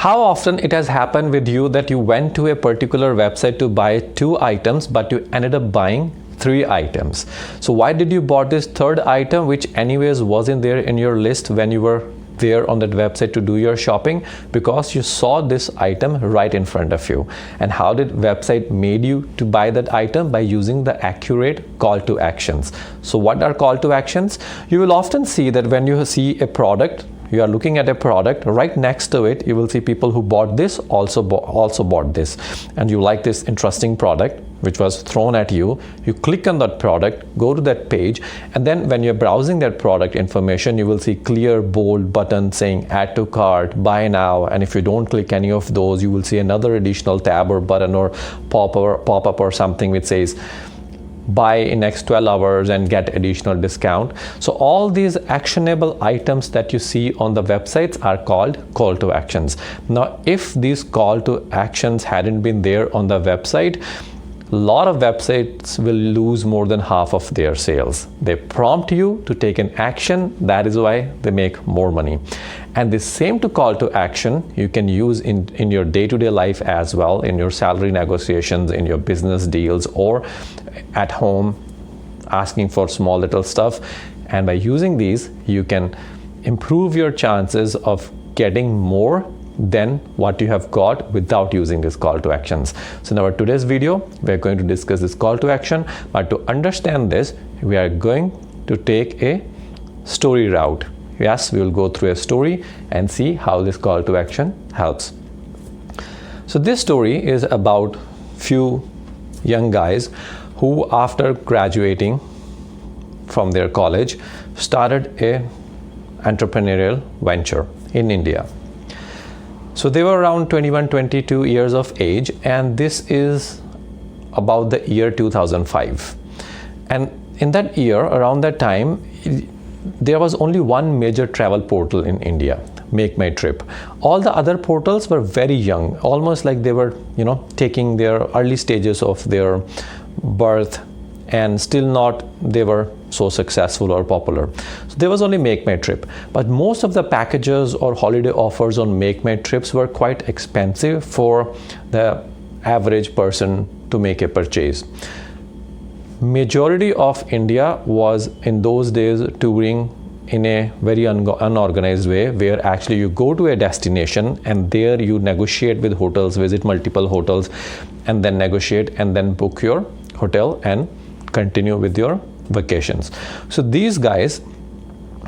How often it has happened with you that you went to a particular website to buy 2 items, but you ended up buying 3 items? So why did you bought this third item, which anyways wasn't there in your list when you were there on that website to do your shopping? Because you saw this item right in front of you. And how did website made you to buy that item? By using the accurate call to actions. So what are call to actions? You will often see that when you see a product, you are looking at a product, right next to it you will see people who bought this also bought this, and you like this interesting product which was thrown at you. You click on that product, go to that page, and then when you're browsing that product information, you will see clear bold button saying add to cart, buy now. And if you don't click any of those, you will see another additional tab or button or pop-up or something which says buy in next 12 hours and get additional discount. So all these actionable items that you see on the websites are called call to actions. Now if these call to actions hadn't been there on the website, a lot of websites will lose more than half of their sales. They prompt you to take an action, that is why they make more money. And the same to call to action you can use in your day-to-day life as well, in your salary negotiations, in your business deals, or at home asking for small little stuff. And by using these, you can improve your chances of getting more than what you have got without using this call to actions. So in our today's video, we're going to discuss this call to action, but to understand this, we are going to take a story route. Yes, we will go through a story and see how this call to action helps. So this story is about few young guys who, after graduating from their college, started a entrepreneurial venture in India. So they were around 21, 22 years of age, and this is about the year 2005. And in that year, around that time, there was only one major travel portal in India, Make My Trip. All the other portals were very young, almost like they were, taking their early stages of their birth, and still not they were so successful or popular. So there was only Make My Trip, but most of the packages or holiday offers on Make My Trips were quite expensive for the average person to make a purchase. Majority of India was in those days touring in a very unorganized way, where actually you go to a destination and there you negotiate with hotels, visit multiple hotels, and then negotiate and then book your hotel and continue with your vacations. So these guys,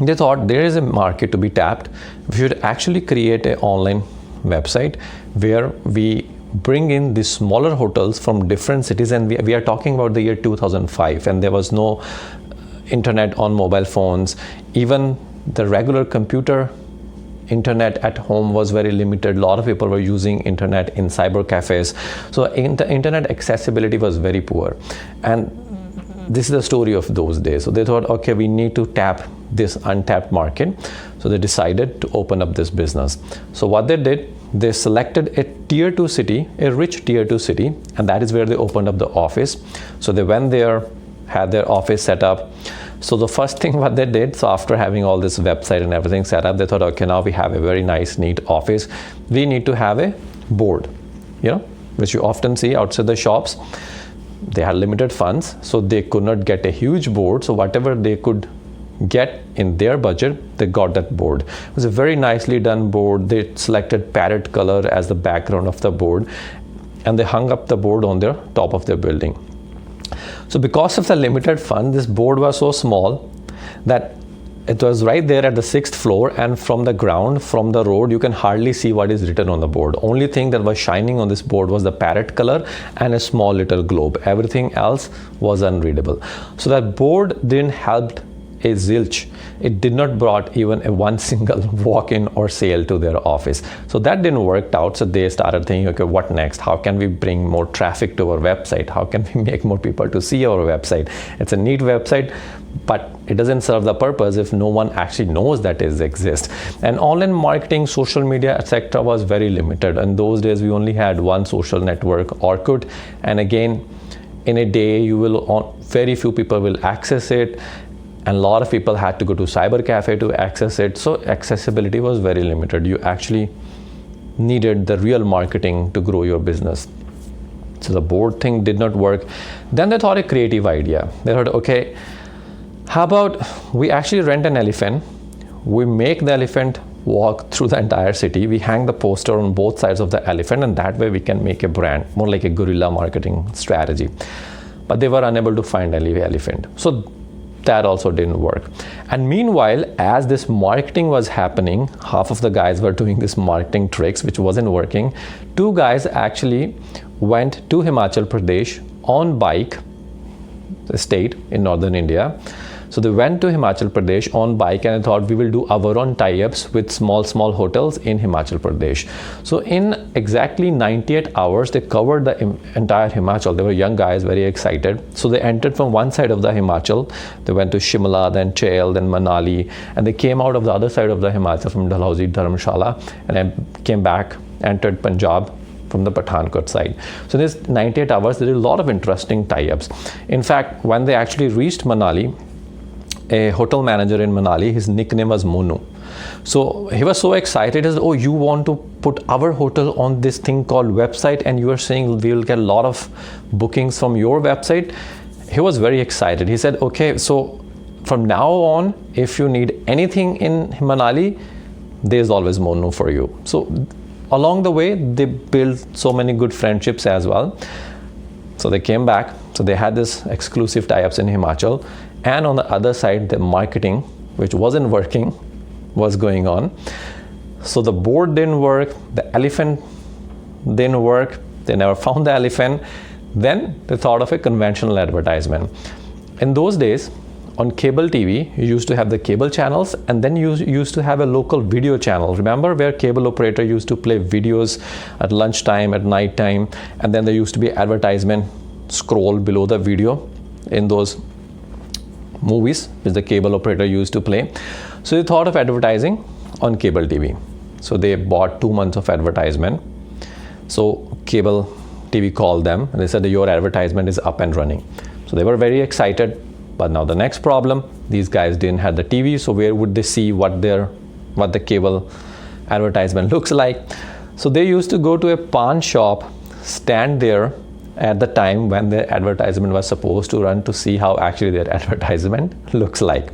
they thought there is a market to be tapped. We should actually create an online website where we bring in these smaller hotels from different cities, and we are talking about the year 2005, and there was no internet on mobile phones. Even the regular computer internet at home was very limited. A lot of people were using internet in cyber cafes. So the internet accessibility was very poor. And this is the story of those days. So they thought, okay, we need to tap this untapped market. So they decided to open up this business. So what they did, they selected a tier 2 city, a rich tier 2 city, and that is where they opened up the office. So they went there, had their office set up. So the first thing what they did, so after having all this website and everything set up, they thought, okay, now we have a very nice, neat office. We need to have a board, which you often see outside the shops. They had limited funds, so they could not get a huge board. So whatever they could get in their budget, they got that board. It was a very nicely done board. They selected parrot color as the background of the board, and they hung up the board on their top of their building. So because of the limited fund, this board was so small that it was right there at the 6th floor, and from the ground, from the road, you can hardly see what is written on the board. Only thing that was shining on this board was the parrot color and a small little globe. Everything else was unreadable. So that board didn't help a zilch. It did not brought even one single walk-in or sale to their office. So that didn't work out. So they started thinking, okay, what next? How can we bring more traffic to our website? How can we make more people to see our website? It's a neat website, but it doesn't serve the purpose if no one actually knows that it exists. And online marketing, social media, etc. was very limited. In those days, we only had one social network, Orkut. And again, in a day, very few people will access it. And a lot of people had to go to cyber cafe to access it. So accessibility was very limited. You actually needed the real marketing to grow your business. So the board thing did not work. Then they thought a creative idea. They thought, okay, how about we actually rent an elephant, we make the elephant walk through the entire city, we hang the poster on both sides of the elephant, and that way we can make a brand, more like a guerrilla marketing strategy. But they were unable to find any elephant. So that also didn't work. And meanwhile, as this marketing was happening, half of the guys were doing this marketing tricks which wasn't working. Two guys actually went to Himachal Pradesh on bike, the state in northern India. So they went to Himachal Pradesh on bike and thought we will do our own tie-ups with small hotels in Himachal Pradesh. So in exactly 98 hours, they covered the entire Himachal. They were young guys, very excited. So they entered from one side of the Himachal. They went to Shimla, then Chail, then Manali, and they came out of the other side of the Himachal from Dalhousie, Dharamshala, and then came back, entered Punjab from the Pathankot side. So in this 98 hours, there is a lot of interesting tie-ups. In fact, when they actually reached Manali, a hotel manager in Manali, his nickname was Monu. So he was so excited, he said, oh, you want to put our hotel on this thing called website, and you are saying we will get a lot of bookings from your website? He was very excited. He said, okay, so from now on, if you need anything in Manali, there's always Monu for you. So along the way, they built so many good friendships as well. So they came back. So they had this exclusive tie-ups in Himachal. And on the other side, the marketing, which wasn't working, was going on. So the board didn't work, the elephant didn't work, they never found the elephant. Then they thought of a conventional advertisement. In those days, on cable TV, you used to have the cable channels, and then you used to have a local video channel. Remember, where cable operator used to play videos at lunchtime, at night time, and then there used to be advertisement scroll below the video in those movies which the cable operator used to play. So they thought of advertising on cable TV. So they bought 2 months of advertisement. So cable TV called them and they said, your advertisement is up and running. So they were very excited. But now the next problem, these guys didn't have the TV, so where would they see what the cable advertisement looks like? So they used to go to a pawn shop, stand there at the time when the advertisement was supposed to run to see how actually their advertisement looks like.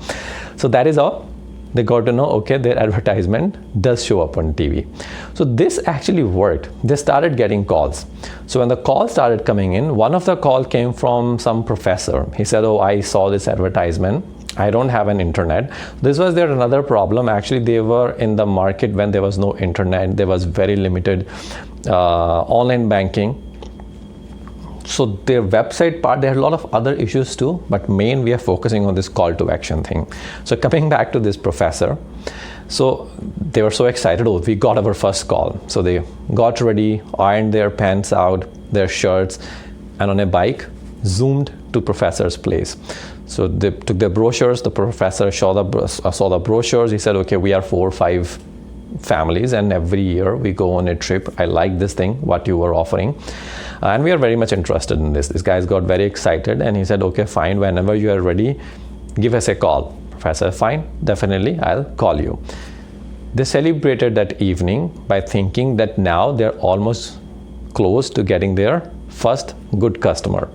So that is how they got to know, okay, their advertisement does show up on TV. So this actually worked. They started getting calls. So when the call started coming in, one of the call came from some professor. He said, oh, I saw this advertisement. I don't have an internet. This was their another problem. Actually, they were in the market when there was no internet. There was very limited online banking. So their website part, they had a lot of other issues too, but main we are focusing on this call to action thing. So coming back to this professor, so they were so excited, oh, we got our first call. So they got ready, ironed their pants out, their shirts, and on a bike, zoomed to professor's place. So they took their brochures, the professor saw the brochures, he said, okay, we are 4 or 5 families and every year we go on a trip. I like this thing, what you were offering. And we are very much interested in this. This guy got very excited and he said, okay, fine, whenever you are ready, give us a call. Professor, fine, definitely, I'll call you. They celebrated that evening by thinking that now they're almost close to getting their first good customer.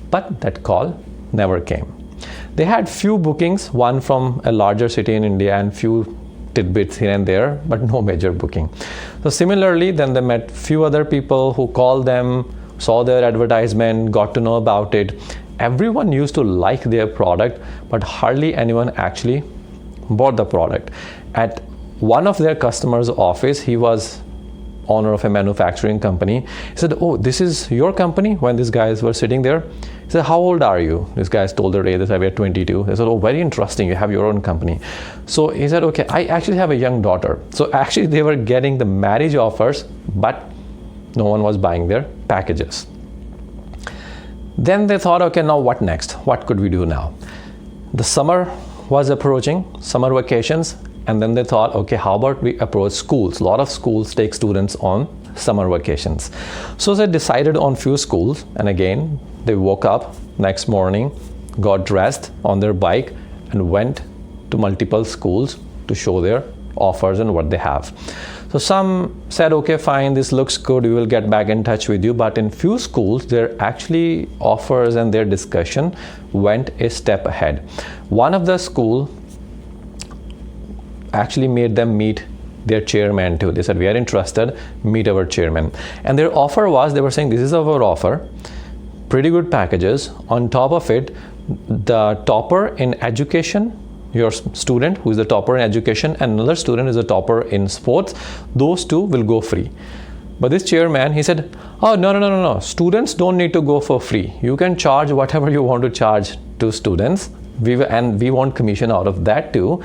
But that call never came. They had few bookings, one from a larger city in India and few tidbits here and there, but no major booking. So similarly, then they met few other people who called them, saw their advertisement, got to know about it. Everyone used to like their product, but hardly anyone actually bought the product. At one of their customers' office, he was owner of a manufacturing company. He said, oh, this is your company? When these guys were sitting there, he said, how old are you? These guys told their age. They said, we're 22. They said, oh, very interesting. You have your own company. So he said, okay, I actually have a young daughter. So actually they were getting the marriage offers, but no one was buying their packages. Then they thought, okay, now what next? What could we do now? The summer was approaching, summer vacations. And then they thought, okay, how about we approach schools? A lot of schools take students on summer vacations. So they decided on few schools. And again, they woke up next morning, got dressed on their bike and went to multiple schools to show their offers and what they have. So some said, okay, fine, this looks good, we will get back in touch with you. But in few schools, their actually offers and their discussion went a step ahead. One of the school actually made them meet their chairman too. They said, we are interested, meet our chairman. And their offer was, they were saying, this is our offer, pretty good packages. On top of it, the topper in education, your student who is the topper in education, and another student is a topper in sports, those two will go free. But this chairman, he said, oh, no, students don't need to go for free. You can charge whatever you want to charge to students, and we want commission out of that too.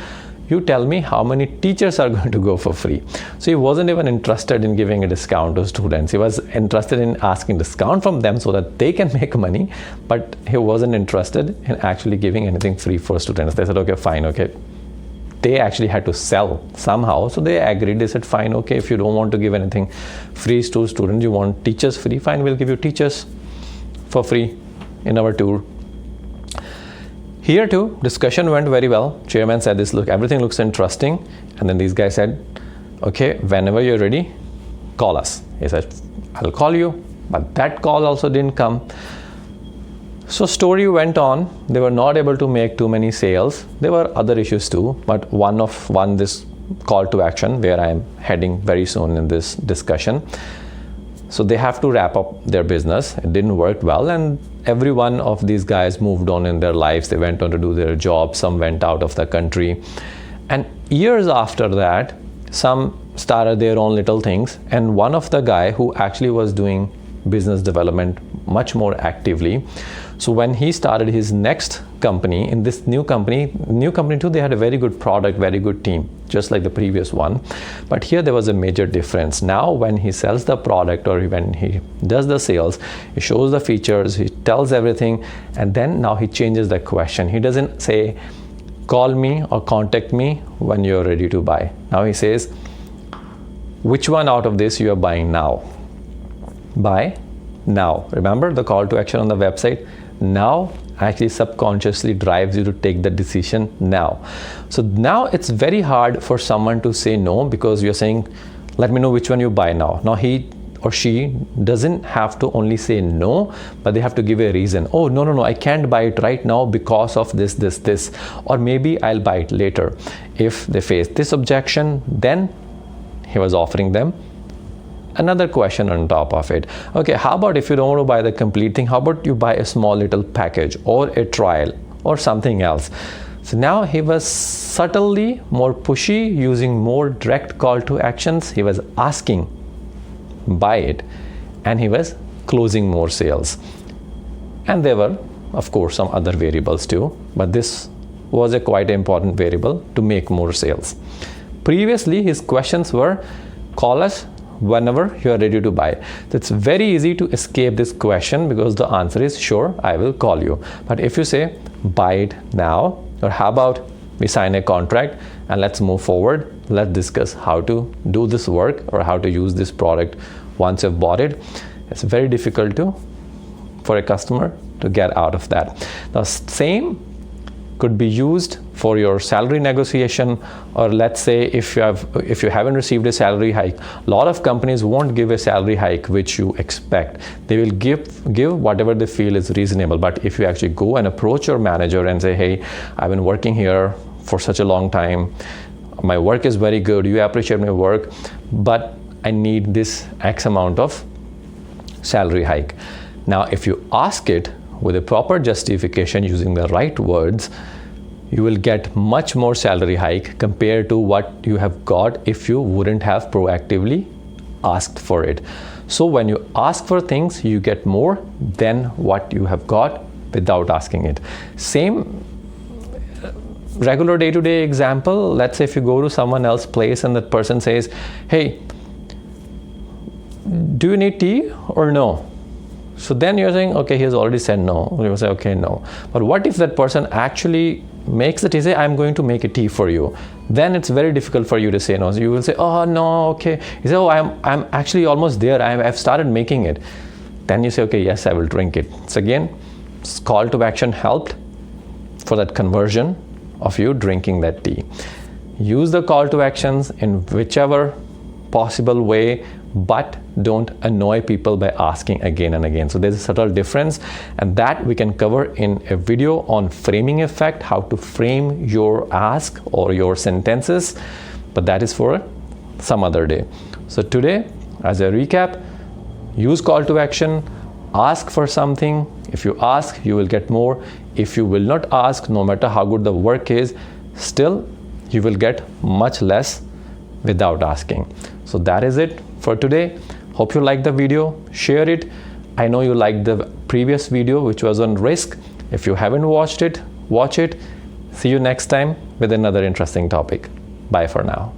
You tell me how many teachers are going to go for free. So he wasn't even interested in giving a discount to students. He was interested in asking discount from them so that they can make money, but he wasn't interested in actually giving anything free for students. They said, okay, fine, okay. They actually had to sell somehow, so they agreed. They said, fine, okay, if you don't want to give anything free to students, you want teachers free, fine, we'll give you teachers for free in our tour. Here too, discussion went very well. Chairman said this, look, everything looks interesting. And then these guys said, okay, whenever you're ready, call us. He said, I'll call you. But that call also didn't come. So story went on. They were not able to make too many sales. There were other issues too, but one this call to action where I am heading very soon in this discussion. So they have to wrap up their business. It didn't work well, and every one of these guys moved on in their lives. They went on to do their job. Some went out of the country. And years after that, some started their own little things. And one of the guy who actually was doing business development much more actively. So when he started his next company, in this new company too, they had a very good product, very good team, just like the previous one. But here there was a major difference. Now when he sells the product or when he does the sales, he shows the features, he tells everything, and then now he changes the question. He doesn't say, call me or contact me when you're ready to buy. Now he says, which one out of this you are buying now? Buy now. Remember the call to action on the website? Now actually subconsciously drives you to take the decision now. So now it's very hard for someone to say no, because you're saying, let me know which one you buy now. Now he or she doesn't have to only say no, but they have to give a reason. Oh, no, I can't buy it right now because of this, or maybe I'll buy it later. If they face this objection, then he was offering them another question on top of it. Okay, how about if you don't want to buy the complete thing, how about you buy a small little package or a trial or something else? So now he was subtly more pushy, using more direct call to actions. He was asking, buy it, and he was closing more sales. And there were, of course, some other variables too, but this was a quite important variable to make more sales. Previously, his questions were, call us whenever you are ready to buy. It's very easy to escape this question because the answer is, sure, I will call you. But if you say, buy it now, or how about we sign a contract and let's move forward, let's discuss how to do this work or how to use this product once you've bought it, it's very difficult for a customer to get out of that. The same could be used for your salary negotiation, or let's say if you haven't received a salary hike. A lot of companies won't give a salary hike which you expect. They will give whatever they feel is reasonable. But if you actually go and approach your manager and say, hey, I've been working here for such a long time, my work is very good, you appreciate my work, but I need this X amount of salary hike. Now if you ask it with a proper justification using the right words, you will get much more salary hike compared to what you have got if you wouldn't have proactively asked for it. So when you ask for things, you get more than what you have got without asking it. Same regular day-to-day example. Let's say if you go to someone else's place and that person says, hey, do you need tea or no? So then you're saying, okay, he has already said no. You will say, okay, no. But what if that person actually makes it, he say, I'm going to make a tea for you? Then it's very difficult for you to say no. So you will say, oh, no, okay. You say, oh, I'm actually almost there. I've started making it. Then you say, okay, yes, I will drink it. So again, call to action helped for that conversion of you drinking that tea. Use the call to actions in whichever possible way, but don't annoy people by asking again and again. So there's a subtle difference, and that we can cover in a video on framing effect, how to frame your ask or your sentences, but that is for some other day. So today, as a recap, use call to action, ask for something. If you ask, you will get more. If you will not ask, no matter how good the work is, still you will get much less without asking. So that is it for today. Hope you liked the video. Share it. I know you liked the previous video, which was on risk. If you haven't watched it, watch it. See you next time with another interesting topic. Bye for now.